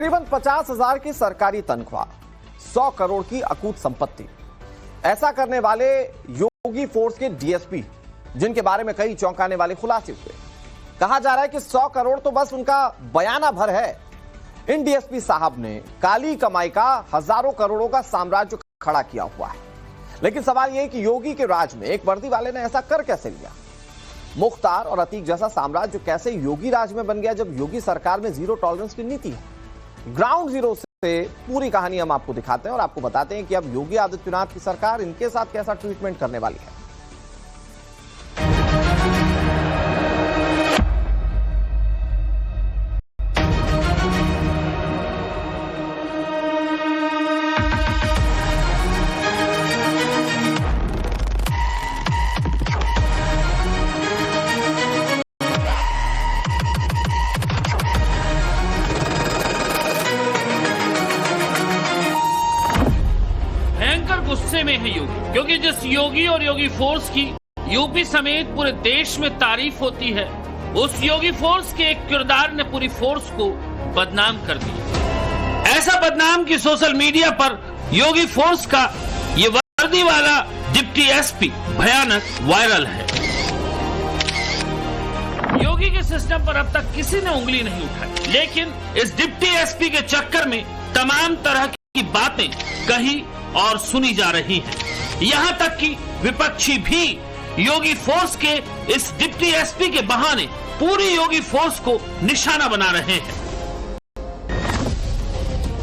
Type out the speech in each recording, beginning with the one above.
तकरीबन 50,000 की सरकारी तनख्वाह, 100 करोड़ की अकूत संपत्ति। ऐसा करने वाले योगी फोर्स के डीएसपी, जिनके बारे में कई चौंकाने वाले खुलासे हुए। कहा जा रहा है कि 100 करोड़ तो बस उनका बयाना भर है। इन डीएसपी साहब ने काली कमाई का हजारों करोड़ों का साम्राज्य खड़ा किया हुआ है। लेकिन सवाल यह कि योगी के राज में एक वर्दी वाले ने ऐसा कर कैसे लिया? मुख्तार और अतीक जैसा साम्राज्य कैसे योगी राज में बन गया, जब योगी सरकार में जीरो टॉलरेंस की नीति है? ग्राउंड जीरो से पूरी कहानी हम आपको दिखाते हैं और आपको बताते हैं कि अब योगी आदित्यनाथ की सरकार इनके साथ कैसा ट्रीटमेंट करने वाली है। गुस्से में है योगी, क्योंकि जिस योगी और योगी फोर्स की यूपी समेत पूरे देश में तारीफ होती है, उस योगी फोर्स के एक किरदार ने पूरी फोर्स को बदनाम कर दिया। ऐसा बदनाम कि सोशल मीडिया पर योगी फोर्स का ये वर्दी वाला डिप्टी एसपी भयानक वायरल है। योगी के सिस्टम पर अब तक किसी ने उंगली नहीं उठाई, लेकिन इस डिप्टी एसपी के चक्कर में तमाम तरह की बातें कही और सुनी जा रही हैं। यहां तक कि विपक्षी भी योगी फोर्स के इस डिप्टी एसपी के बहाने पूरी योगी फोर्स को निशाना बना रहे हैं।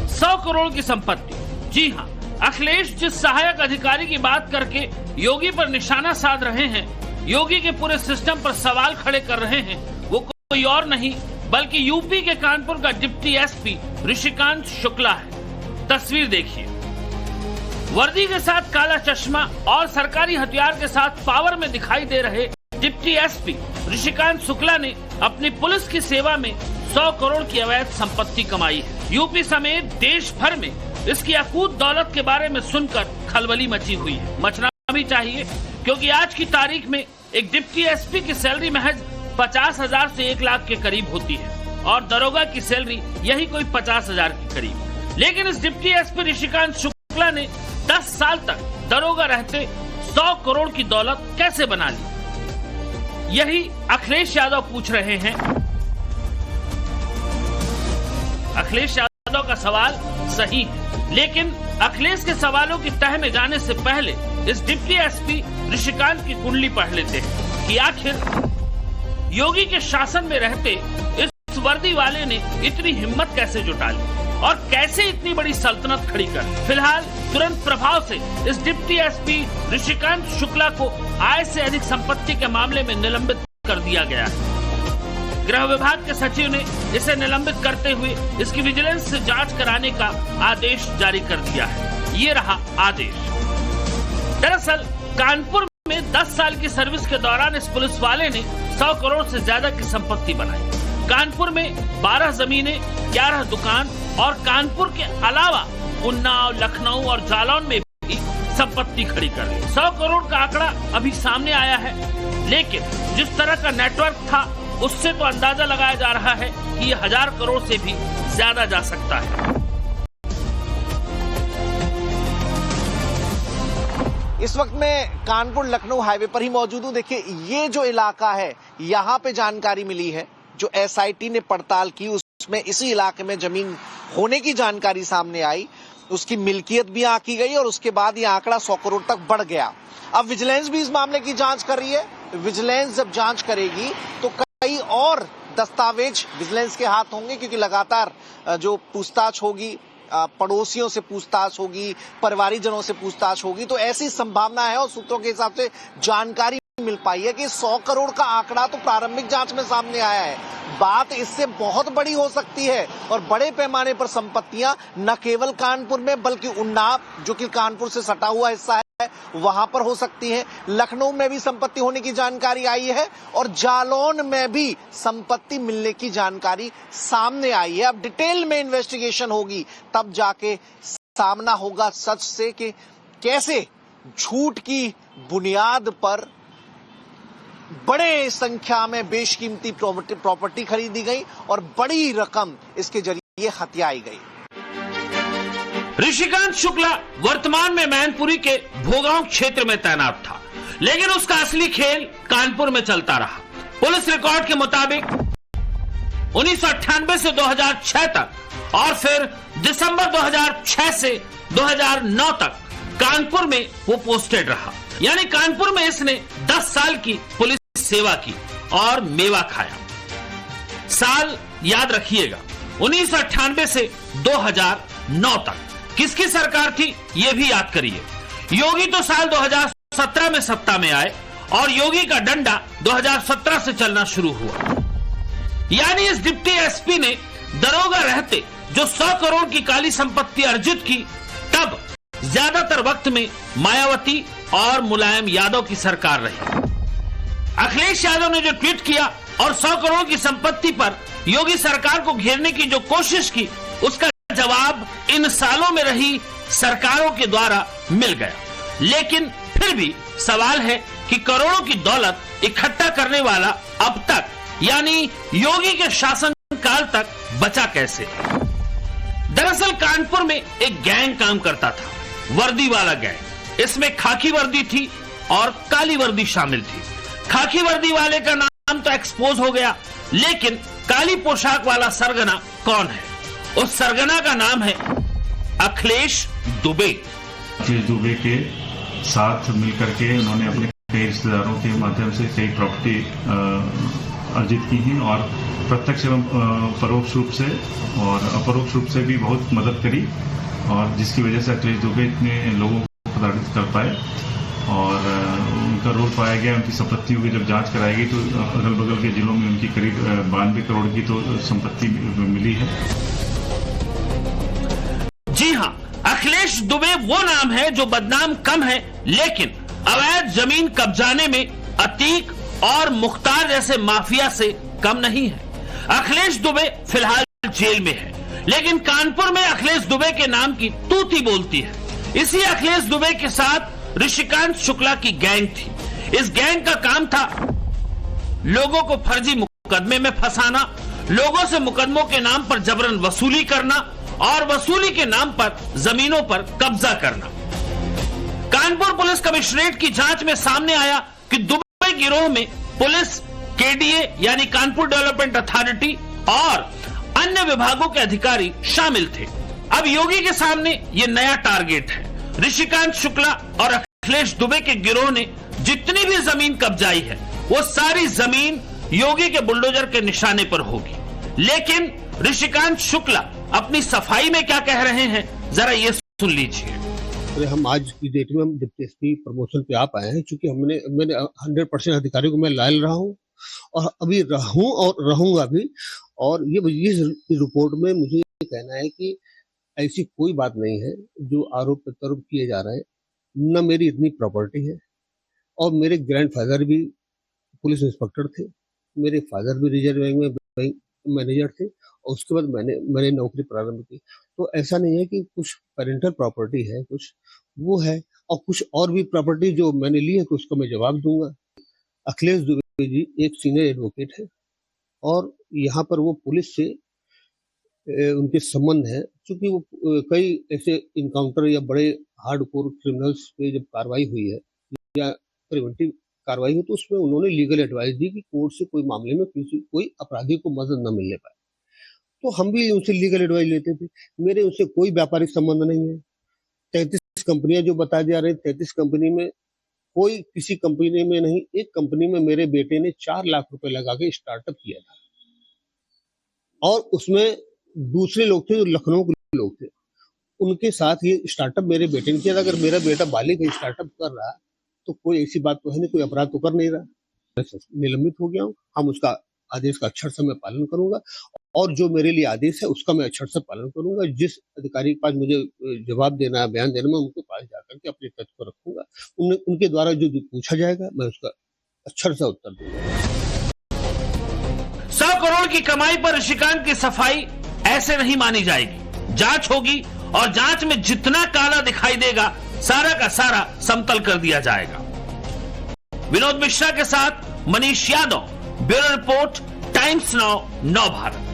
100 करोड़ की संपत्ति, जी हां, अखिलेश जिस सहायक अधिकारी की बात करके योगी पर निशाना साध रहे हैं, योगी के पूरे सिस्टम पर सवाल खड़े कर रहे हैं, वो कोई और नहीं बल्कि यूपी के कानपुर का डिप्टी एसपी ऋषिकांत शुक्ला है। तस्वीर देखिए। वर्दी के साथ काला चश्मा और सरकारी हथियार के साथ पावर में दिखाई दे रहे डिप्टी एसपी ऋषिकांत शुक्ला ने अपनी पुलिस की सेवा में 100 करोड़ की अवैध संपत्ति कमाई है। यूपी समेत देश भर में इसकी अकूत दौलत के बारे में सुनकर खलबली मची हुई है। मचना भी चाहिए, क्योंकि आज की तारीख में एक डिप्टी एसपी की सैलरी महज 50,000 से 1 लाख के करीब होती है और दरोगा की सैलरी यही कोई 50,000 के करीब। लेकिन इस डिप्टी एसपी ऋषिकांत शुक्ला ने 10 साल तक दरोगा रहते 100 करोड़ की दौलत कैसे बना ली? यही अखिलेश यादव पूछ रहे हैं। अखिलेश यादव का सवाल सही है, लेकिन अखिलेश के सवालों की तह में जाने से पहले इस डिप्टी एसपी ऋषिकांत की कुंडली पढ़ लेते हैं कि आखिर योगी के शासन में रहते इस वर्दी वाले ने इतनी हिम्मत कैसे जुटा ली और कैसे इतनी बड़ी सल्तनत खड़ी कर। फिलहाल तुरंत प्रभाव से इस डिप्टी एसपी ऋषिकांत शुक्ला को आय से अधिक संपत्ति के मामले में निलंबित कर दिया गया है। गृह विभाग के सचिव ने इसे निलंबित करते हुए इसकी विजिलेंस से जांच कराने का आदेश जारी कर दिया है। ये रहा आदेश। दरअसल कानपुर में 10 साल की सर्विस के दौरान इस पुलिस वाले ने 100 करोड़ से ज्यादा की संपत्ति बनाई। कानपुर में 12 जमीनें, 11 दुकान और कानपुर के अलावा उन्नाव, लखनऊ और जालौन में भी संपत्ति खड़ी कर ली। 100 करोड़ का आंकड़ा अभी सामने आया है, लेकिन जिस तरह का नेटवर्क था उससे तो अंदाजा लगाया जा रहा है कि ये 1000 करोड़ से भी ज्यादा जा सकता है। इस वक्त मैं कानपुर लखनऊ हाईवे पर ही मौजूद हूँ। देखिए, ये जो इलाका है, यहाँ पे जानकारी मिली है, जो एसआईटी ने पड़ताल की उसमें इसी इलाके में जमीन होने की जानकारी सामने आई। उसकी मिल्कियत भी आंकी गई और उसके बाद ये आंकड़ा 100 करोड़ तक बढ़ गया। अब विजिलेंस भी इस मामले की जांच कर रही है। विजिलेंस जब जांच करेगी तो कई और दस्तावेज विजिलेंस के हाथ होंगे, क्योंकि लगातार जो पूछताछ होगी, पड़ोसियों से पूछताछ होगी, परिवारीजनों से पूछताछ होगी, तो ऐसी संभावना है और सूत्रों के हिसाब से जानकारी मिल पाई है कि 100 करोड़ का आंकड़ा तो प्रारंभिक जांच में सामने आया है। बात इससे बहुत बड़ी हो सकती है और बड़े पैमाने पर संपत्तियां न केवल कानपुर में बल्कि उन्नाव, जो कि कानपुर से सटा हुआ हिस्सा है, वहां पर हो सकती है। लखनऊ में भी संपत्ति होने की जानकारी आई है और जालौन में भी संपत्ति मिलने की जानकारी सामने आई है। अब डिटेल में इन्वेस्टिगेशन होगी, तब जाके सामना होगा सच से कि कैसे झूठ की बुनियाद पर बड़े संख्या में बेशकीमती प्रॉपर्टी खरीदी गई और बड़ी रकम इसके जरिए ये हत्या आई गई। ऋषिकांत शुक्ला वर्तमान में मैनपुरी के भोगांव क्षेत्र में तैनात था, लेकिन उसका असली खेल कानपुर में चलता रहा। पुलिस रिकॉर्ड के मुताबिक 1998 से 2006 तक और फिर दिसंबर 2006 से 2009 तक कानपुर में वो पोस्टेड रहा। यानी कानपुर में इसने 10 साल की पुलिस सेवा की और मेवा खाया। साल याद रखिएगा, 1998 से 2009 तक। किसकी सरकार थी ये भी याद करिए। योगी तो साल 2017 में सत्ता में आए और योगी का डंडा 2017 से चलना शुरू हुआ। यानी इस डिप्टी एसपी ने दरोगा रहते जो 100 करोड़ की काली संपत्ति अर्जित की, तब ज्यादातर वक्त में मायावती और मुलायम यादव की सरकार रही। अखिलेश यादव ने जो ट्वीट किया और 100 करोड़ की संपत्ति पर योगी सरकार को घेरने की जो कोशिश की, उसका जवाब इन सालों में रही सरकारों के द्वारा मिल गया। लेकिन फिर भी सवाल है कि करोड़ों की दौलत इकट्ठा करने वाला अब तक यानी योगी के शासनकाल तक बचा कैसे? दरअसल कानपुर में एक गैंग काम करता था, वर्दी वाला गैंग। इसमें खाकी वर्दी थी और काली वर्दी शामिल थी। खाकी वर्दी वाले का नाम तो एक्सपोज हो गया, लेकिन काली पोशाक वाला सरगना कौन है? उस सरगना का नाम है अखिलेश दुबे। अखिलेश दुबे के साथ मिलकर के उन्होंने अपने कई रिश्तेदारों के माध्यम से कई प्रॉपर्टी अर्जित की हैं और प्रत्यक्ष एवं परोक्ष रूप से और अपरोक्ष रूप से भी बहुत मदद करी, और जिसकी वजह से अखिलेश दुबे इतने लोगों को प्रताड़ित कर पाए और उनका रोल पाया गया। उनकी संपत्तियों की जब जांच कराई गई तो अगल बगल के जिलों में उनकी करीब 92 करोड़ की तो संपत्ति मिली है। जी हाँ, अखिलेश दुबे वो नाम है जो बदनाम कम है, लेकिन अवैध जमीन कब्जाने में अतीक और मुख्तार जैसे माफिया से कम नहीं है। अखिलेश दुबे फिलहाल जेल में है, लेकिन कानपुर में अखिलेश दुबे के नाम की तूती बोलती है। इसी अखिलेश दुबे के साथ ऋषिकांत शुक्ला की गैंग थी। इस गैंग का काम था लोगों को फर्जी मुकदमे में फंसाना, लोगों से मुकदमों के नाम पर जबरन वसूली करना और वसूली के नाम पर जमीनों पर कब्जा करना। कानपुर पुलिस कमिश्नरेट की जांच में सामने आया कि दुबे गिरोह में पुलिस, केडीए यानी कानपुर डेवलपमेंट अथॉरिटी और अन्य विभागों के अधिकारी शामिल थे। अब योगी के सामने ये नया टारगेट है। ऋषिकांत शुक्ला और अखिलेश दुबे के गिरोह ने जितनी भी जमीन कब्जाई है, वो सारी जमीन योगी के बुलडोजर के निशाने पर होगी। लेकिन ऋषिकांत शुक्ला अपनी सफाई में क्या कह रहे हैं, जरा ये सुन लीजिए। हम आज की डेट में हम डिप्टी एसपी प्रमोशन पे आ पाए हैं, क्योंकि मैंने 100% अधिकारियों को मैं लायल रहा हूँ और अभी रहूं और रहूंगा भी। और ये रिपोर्ट में मुझे ये कहना है कि ऐसी कोई बात नहीं है जो आरोप प्रत्यारोप किए जा रहे हैं। न मेरी इतनी प्रॉपर्टी है, और मेरे ग्रैंडफादर भी पुलिस इंस्पेक्टर थे, मेरे फादर भी रिजर्व बैंक में बैंक मैनेजर थे, और उसके बाद मैंने नौकरी प्रारंभ की। तो ऐसा नहीं है कि कुछ पेरेंटल प्रॉपर्टी है, कुछ वो है, और कुछ और भी प्रॉपर्टी जो मैंने ली है तो उसका मैं जवाब दूंगा। अखिलेश दुबे जी एक सीनियर एडवोकेट है और यहाँ पर वो पुलिस से उनके संबंध है, क्योंकि वो कई ऐसे इनकाउंटर या बड़े हार्डकोर क्रिमिनल्स पे जब कार्रवाई हुई है या प्रिवेंटिव कार्रवाई हुई, तो उसमें उन्होंने लीगल एडवाइस दी कि कोर्ट से कोई मामले में कोई अपराधी को मदद न मिलने पाए। तो हम भी उनसे लीगल एडवाइस लेते थे। मेरे उससे कोई व्यापारिक संबंध नहीं है। 33 कंपनियां जो बताई जा रही, 33 कंपनी में कोई किसी कंपनी में नहीं, एक कंपनी में मेरे बेटे ने 4 लाख रुपए लगा के स्टार्टअप किया था, और उसमें दूसरे लोग थे जो लखनऊ के लोग थे, उनके साथ ये स्टार्टअप मेरे बेटे ने किया था। अगर मेरा बेटा बालिग स्टार्टअप कर रहा तो कोई ऐसी बात तो है नहीं, कोई अपराध तो कर नहीं रहा। निलंबित हो गया हूँ। हम उसका आदेश का अक्षर से मैं पालन करूंगा, और जो मेरे लिए आदेश है उसका मैं अक्षर से पालन करूंगा। जिस अधिकारी के पास मुझे जवाब देना है, बयान देना, मैं उनके पास जाकर के अपने तथ्य को रखूंगा। उनके द्वारा जो पूछा जाएगा मैं उसका अक्षर से उत्तर दूंगा। 100 करोड़ की कमाई पर ऋषिकांत की सफाई ऐसे नहीं मानी जाएगी। जांच होगी और जांच में जितना काला दिखाई देगा सारा का सारा समतल कर दिया जाएगा। विनोद मिश्रा के साथ Manish Yadav, bureau report, times now, नव भारत।